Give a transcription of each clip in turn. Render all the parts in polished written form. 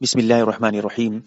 بسم اللہ الرحمن الرحیم۔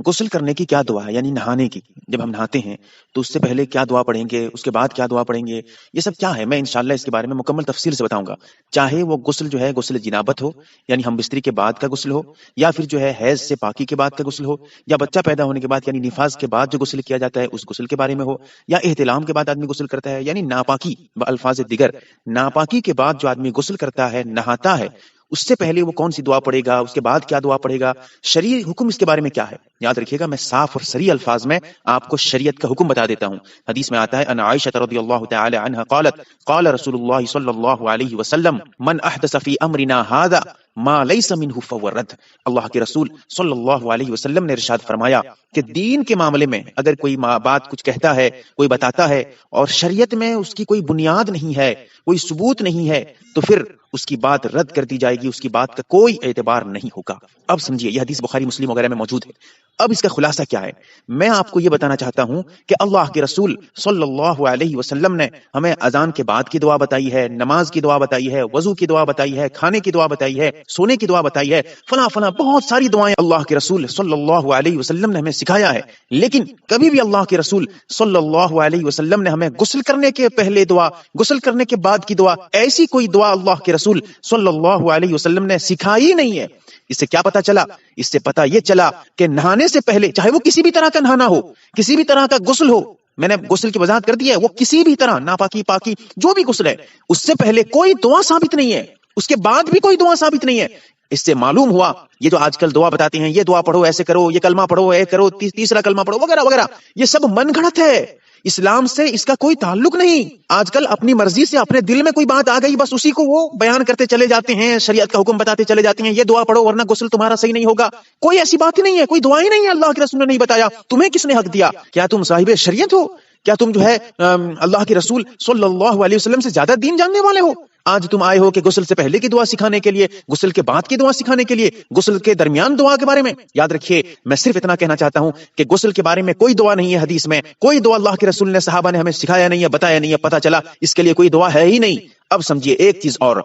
غسل کرنے کی کیا دعا ہے، یعنی نہانے کی؟ جب ہم نہاتے ہیں تو اس سے پہلے کیا دعا پڑھیں گے، اس کے بعد کیا دعا پڑھیں گے، یہ سب کیا ہے، میں انشاءاللہ اس کے بارے میں مکمل تفصیل سے بتاؤں گا۔ چاہے وہ غسل جو ہے غسل جنابت ہو، یعنی ہم بستری کے بعد کا غسل ہو، یا پھر جو ہے حیض سے پاکی کے بعد کا غسل ہو، یا بچہ پیدا ہونے کے بعد یعنی نفاس کے بعد جو غسل کیا جاتا ہے اس غسل کے بارے میں ہو، یا احتلام کے بعد آدمی غسل کرتا ہے، یعنی ناپاکی الفاظ دیگر ناپاکی کے بعد جو آدمی غسل کرتا ہے، نہاتا ہے، اس سے پہلے وہ کون سی دعا پڑھے گا، اس کے بعد کیا دعا پڑھے گا، شرعی حکم اس کے بارے میں کیا ہے؟ یاد رکھیے گا، میں صاف اور صریح الفاظ میں آپ کو شریعت کا حکم بتا دیتا ہوں۔ حدیث میں آتا ہے ان عائشہ رضی اللہ تعالی عنہا قالت قال رسول اللہ صلی اللہ علیہ وسلم من احدث فی امرنا هذا ما لیس منہ فهو رد۔ اللہ کے رسول صلی اللہ علیہ وسلم نے ارشاد فرمایا کہ دین کے معاملے میں اگر کوئی بات کچھ کہتا ہے، کوئی بتاتا ہے اور شریعت میں اس کی کوئی بنیاد نہیں ہے، کوئی ثبوت نہیں ہے، تو پھر اس کی بات رد کر دی جائے گی، اس کی بات کا کوئی اعتبار نہیں ہوگا۔ اب سمجھیے، یہ حدیث بخاری مسلم وغیرہ میں موجود ہے۔ اب اس کا خلاصہ کیا ہے؟ میں آپ کو یہ بتانا چاہتا ہوں کہ اللہ کے رسول صلی اللہ علیہ وسلم نے ہمیں اذان کے بعد کی دعا بتائی ہے، نماز کی دعا بتائی ہے، وضو کی دعا بتائی ہے، کھانے کی دعا بتائی ہے، سونے کی دعا بتائی ہے، فلاں فلاں بہت ساری دعائیں اللہ کے رسول صلی اللہ علیہ وسلم نے ہمیں سکھایا ہے۔ لیکن کبھی بھی اللہ کے رسول صلی اللہ علیہ وسلم نے ہمیں غسل کرنے کے پہلے دعا، غسل کرنے کے بعد کی دعا، ایسی کوئی دعا اللہ کے رسول صلی اللہ علیہ وسلم نے سکھائی نہیں ہے۔ اس سے کیا پتا چلا؟ اس سے پتا یہ چلا کہ نہانے سے پہلے، چاہے وہ کسی بھی طرح کا نہانا ہو، کسی بھی طرح کا غسل ہو، میں نے غسل کی وضاحت کر دی ہے، وہ کسی بھی طرح ناپاکی پاکی جو بھی غسل ہے، اس سے پہلے کوئی دعا ثابت نہیں ہے، اس کے بعد بھی کوئی دعا ثابت نہیں ہے۔ اس سے معلوم ہوا یہ جو آج کل دعا بتاتے ہیں، یہ دعا پڑھو، ایسے کرو، یہ کلمہ پڑھو، یہ کرو، تیسرا کلمہ پڑھو، وغیرہ وغیرہ، یہ سب من گھڑت ہے، اسلام سے اس کا کوئی تعلق نہیں۔ آج کل اپنی مرضی سے اپنے دل میں کوئی بات آ گئی، بس اسی کو وہ بیان کرتے چلے جاتے ہیں، شریعت کا حکم بتاتے چلے جاتے ہیں، یہ دعا پڑھو ورنہ غسل تمہارا صحیح نہیں ہوگا۔ کوئی ایسی بات ہی نہیں ہے، کوئی دعا ہی نہیں ہے، اللہ کے رسول نے نہیں بتایا۔ تمہیں کس نے حق دیا؟ کیا تم صاحب شریعت ہو؟ کیا تم جو ہے اللہ کے رسول صلی اللہ علیہ وسلم سے زیادہ دین جاننے والے ہو؟ آج تم آئے ہو کہ غسل سے پہلے کی دعا سکھانے کے لیے، غسل کے بعد کی دعا سکھانے کے لیے، غسل کے درمیان دعا کے بارے میں۔ یاد رکھیے، میں صرف اتنا کہنا چاہتا ہوں کہ غسل کے بارے میں کوئی دعا نہیں ہے، حدیث میں کوئی دعا اللہ کے رسول نے، صحابہ نے ہمیں سکھایا نہیں ہے، بتایا نہیں ہے، پتہ چلا اس کے لیے کوئی دعا ہے ہی نہیں۔ اب سمجھیے ایک چیز اور،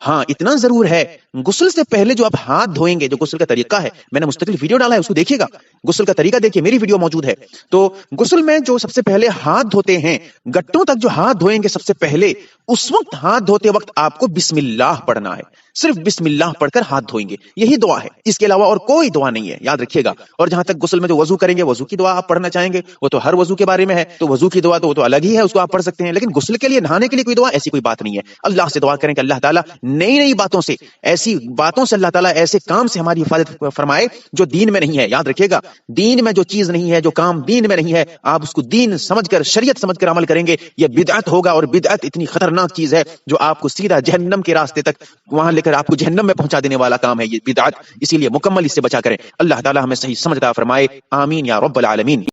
ہاں اتنا ضرور ہے، غسل سے پہلے جو آپ ہاتھ دھوئیں گے، جو غسل کا طریقہ ہے، میں نے مستقل ویڈیو ڈالا ہے، اس کو دیکھیے گا، غسل کا طریقہ دیکھیے، میری ویڈیو موجود ہے۔ تو غسل میں جو سب سے پہلے ہاتھ دھوتے ہیں، گٹوں تک جو ہاتھ دھوئیں گے سب سے پہلے، اس وقت ہاتھ دھوتے وقت آپ کو بسم اللہ پڑھنا ہے، صرف بسم اللہ پڑھ کر ہاتھ دھوئیں گے، یہی دعا ہے، اس کے علاوہ اور کوئی دعا نہیں ہے، یاد رکھیے گا۔ اور جہاں تک غسل میں جو وضو کریں گے، وضو کی دعا آپ پڑھنا چاہیں گے، وہ تو ہر وضو کے بارے میں ہے، تو وضو کی دعا تو وہ تو الگ ہی ہے، اس کو آپ پڑھ سکتے ہیں، لیکن غسل کے لیے، نہانے کے لیے کوئی دعا، ایسی کوئی بات نہیں ہے۔ اللہ سے دعا کریں کہ اللہ تعالیٰ نئی نئی باتوں سے، ایسی باتوں سے اللہ تعالیٰ ایسے کام سے ہماری حفاظت فرمائے جو دین میں نہیں ہے۔ یاد رکھیے گا، دین میں جو چیز نہیں ہے، جو کام دین میں نہیں ہے، آپ اس کو دین سمجھ کر، شریعت سمجھ کر عمل کریں گے، یہ بدعت ہوگا، اور بدعت اتنی خطرناک چیز ہے جو آپ کو سیدھا جہنم کے راستے تک، وہاں لے کر آپ کو جہنم میں پہنچا دینے والا کام ہے یہ بدعت، اسی لیے مکمل اس سے بچا کریں۔ اللہ تعالیٰ ہمیں صحیح سمجھ عطا فرمائے، آمین یا رب العالمین۔